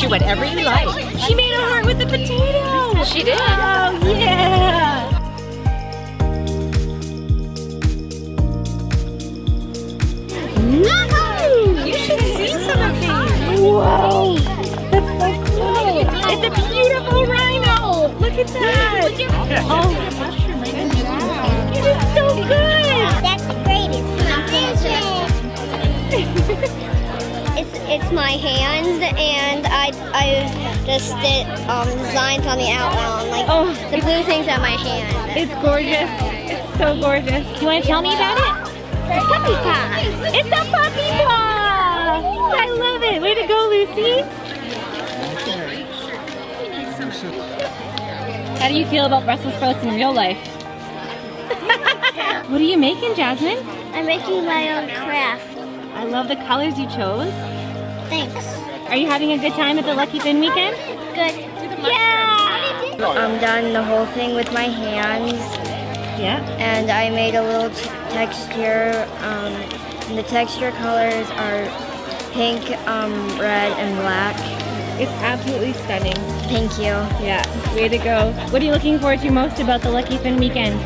do whatever you like. She made a heart with the potato. She did. Oh, yeah. You should see some of these. Whoa. That's so cool. It's a beautiful rhino. Look at that. Oh, it is so good. That's the greatest. It's my hands, and I just did designs on the outline, like the blue things on my hand. It's gorgeous. It's so gorgeous. You want to tell me about it? It's a puppy paw. It's a puppy paw. I love it. Way to go, Lucy. How do you feel about Brussels sprouts in real life? What are you making, Jasmine? I'm making my own craft. I love the colors you chose. Thanks. Are you having a good time at the Lucky Fin weekend? Good. Yeah! I'm done the whole thing with my hands, Yeah. and I made a little texture. And the texture colors are pink, red, and black. It's absolutely stunning. Thank you. Yeah, way to go. What are you looking forward to most about the Lucky Fin weekend?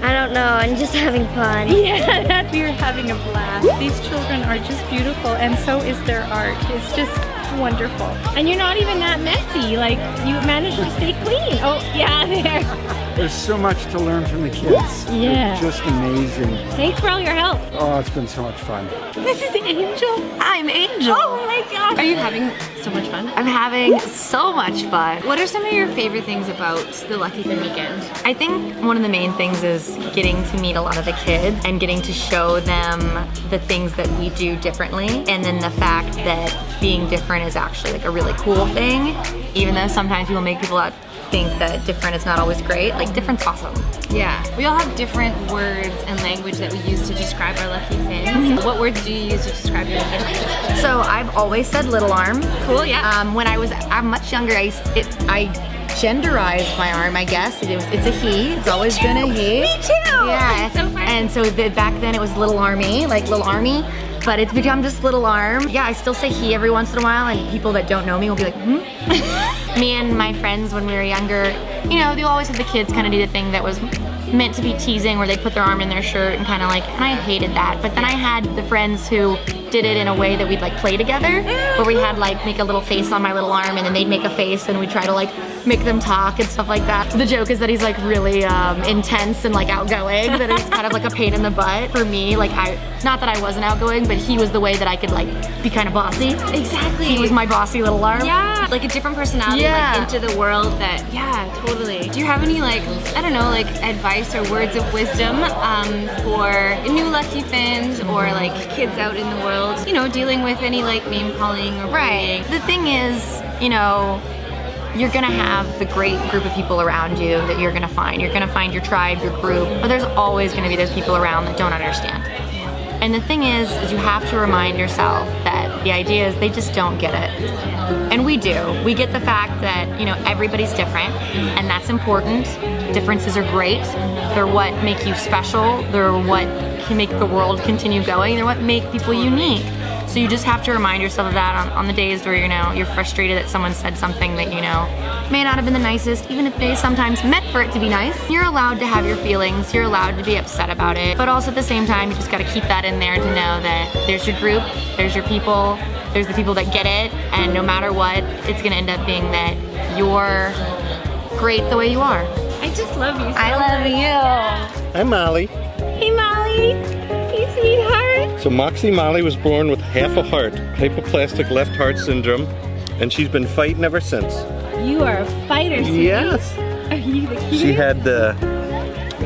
I don't know, I'm just having fun. Yeah, We're having a blast. These children are just beautiful, and so is their art. It's just wonderful. and you're not even that messy. Like, you managed to stay clean. Oh, yeah, there. There's so much to learn from the kids. Yeah. It's just amazing. Thanks for all your help. Oh, it's been so much fun. This is Angel. I'm Angel. Oh my gosh. Are you having so much fun? I'm having so much fun. What are some of your favorite things about the Lucky Fin weekend? I think one of the main things is getting to meet a lot of the kids and getting to show them the things that we do differently, and then the fact that being different is actually like a really cool thing, even though sometimes people make people think that different is not always great. Like, different's awesome. Yeah, we all have different words and language that we use to describe our Lucky Fins. What words do you use to describe your Lucky Fins? So I've always said little arm. Cool, yeah. When I'm much younger, I genderized my arm, I guess. It's a he. It's always been a he. Me too! Yeah. So funny. And so back then it was little army, like little army. But it's become just little arm. Yeah, I still say he every once in a while, and people that don't know me will be like, hmm? Me and my friends when we were younger, you know, they always have the kids kind of do the thing that was meant to be teasing, where they put their arm in their shirt and kind of like, and I hated that. But then I had the friends who did it in a way that we'd like play together, where we had like make a little face on my little arm, and then they'd make a face, and we'd try to like make them talk and stuff like that. The joke is that he's like really intense and like outgoing, that he's kind of like a pain in the butt for me. Like, not that I wasn't outgoing, but he was the way that I could like be kind of bossy. Exactly. He was my bossy little arm. Yeah, like a different personality, Yeah. like into the world that, yeah, totally. Do you have any like, I don't know, like advice or words of wisdom for new Lucky Fins or like kids out in the world, you know, dealing with any like name calling or bullying? The thing is, you know, you're gonna have the great group of people around you that you're gonna find. You're gonna find your tribe, your group, but there's always gonna be those people around that don't understand. And the thing is you have to remind yourself that the idea is they just don't get it. And we do. We get the fact that, you know, everybody's different, and that's important. Differences are great. They're what make you special. They're what can make the world continue going. They're what make people unique. So you just have to remind yourself of that on the days where, you know, you're frustrated that someone said something that, you know, may not have been the nicest, even if they sometimes meant for it to be nice. You're allowed to have your feelings, you're allowed to be upset about it, but also at the same time, you just gotta keep that in there to know that there's your group, there's your people, there's the people that get it, and no matter what, it's gonna end up being that you're great the way you are. I just love you so I love you. Hi, Molly. Hey, Molly. Hey, sweetheart. So Moxie Molly was born with half a heart, hypoplastic left heart syndrome, and she's been fighting ever since. You are a fighter, sweetie. Yes. Are you the cutest? She had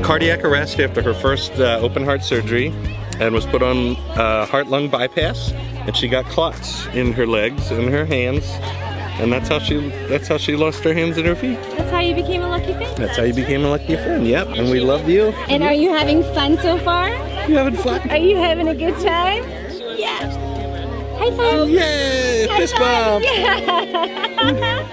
cardiac arrest after her first open heart surgery and was put on heart-lung bypass, and she got clots in her legs and her hands, and that's how she lost her hands and her feet. That's how you became a Lucky Fin? That's how you became a Lucky Fin, yep, and we love you. And are you having fun so far? You having fun? Are you having a good time? Yeah. High five. Yay! Fist bump! Yeah.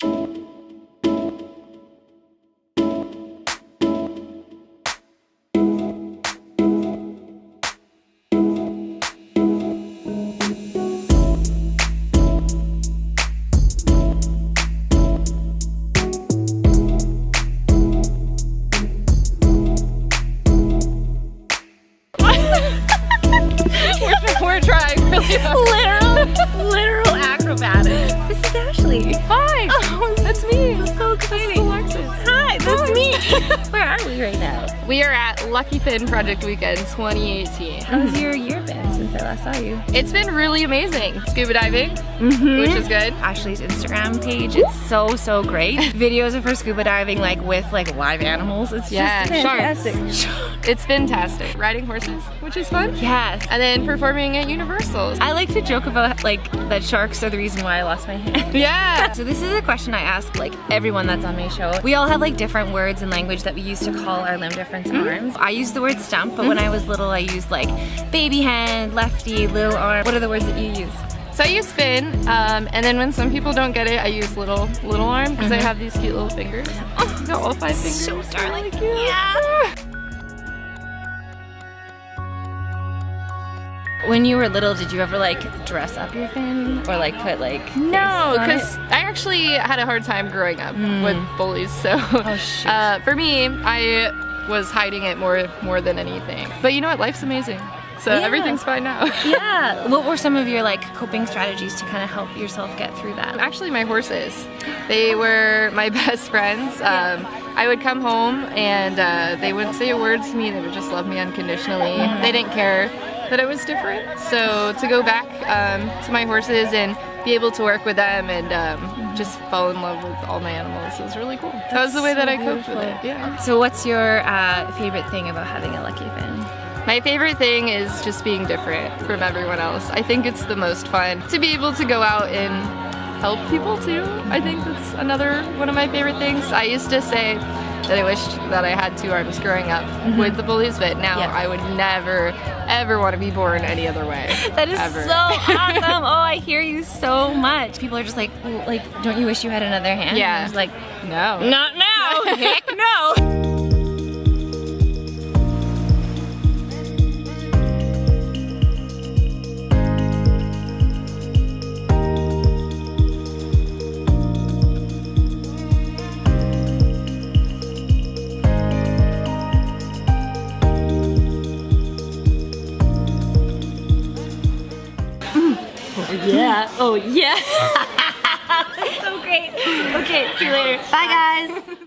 we right now? We are at Lucky Fin Project Weekend 2018. How's your year been since I last saw you? It's been really amazing. Scuba diving, which is good. Ashley's Instagram page, it's so great. Videos of her scuba diving like with like live animals. It's Yeah, just fantastic. It's fantastic. Riding horses, which is fun. Yes. And then performing at Universal. I like to joke about like that sharks are the reason why I lost my hand. Yeah. So this is a question I ask like everyone that's on my show. We all have like different words and language that we use to call our limb difference arms. I use the word stump, but when I was little I used like baby hand, lefty, little arm. What are the words that you use? So I use fin, and then when some people don't get it, I use little arm because I have these cute little fingers. Oh, got all 5 fingers. So darling. Yeah. When you were little, did you ever like dress up your fin or like put like No, faces on it? because I actually had a hard time growing up with bullies. So shoot. for me, I was hiding it more than anything. But you know what? Life's amazing. So Yeah. everything's fine now. Yeah. What were some of your like coping strategies to kind of help yourself get through that? Actually, my horses. They were my best friends. I would come home and they wouldn't say a word to me. They would just love me unconditionally. They didn't care that I was different. So to go back to my horses and be able to work with them and just fall in love with all my animals was really cool. That was the way that I coped with it. Yeah. So what's your favorite thing about having a lucky fin? My favorite thing is just being different from everyone else. I think it's the most fun to be able to go out and help people too. I think that's another one of my favorite things. I used to say that I wished that I had 2 arms growing up with the bullies, but now I would never ever want to be born any other way. That is ever. so awesome. Oh, I hear you so much. People are just like, don't you wish you had another hand? Yeah. And I was like, No. not now. Heck no. Yeah. Oh, yeah. That's so great. Okay, see you later. Bye guys.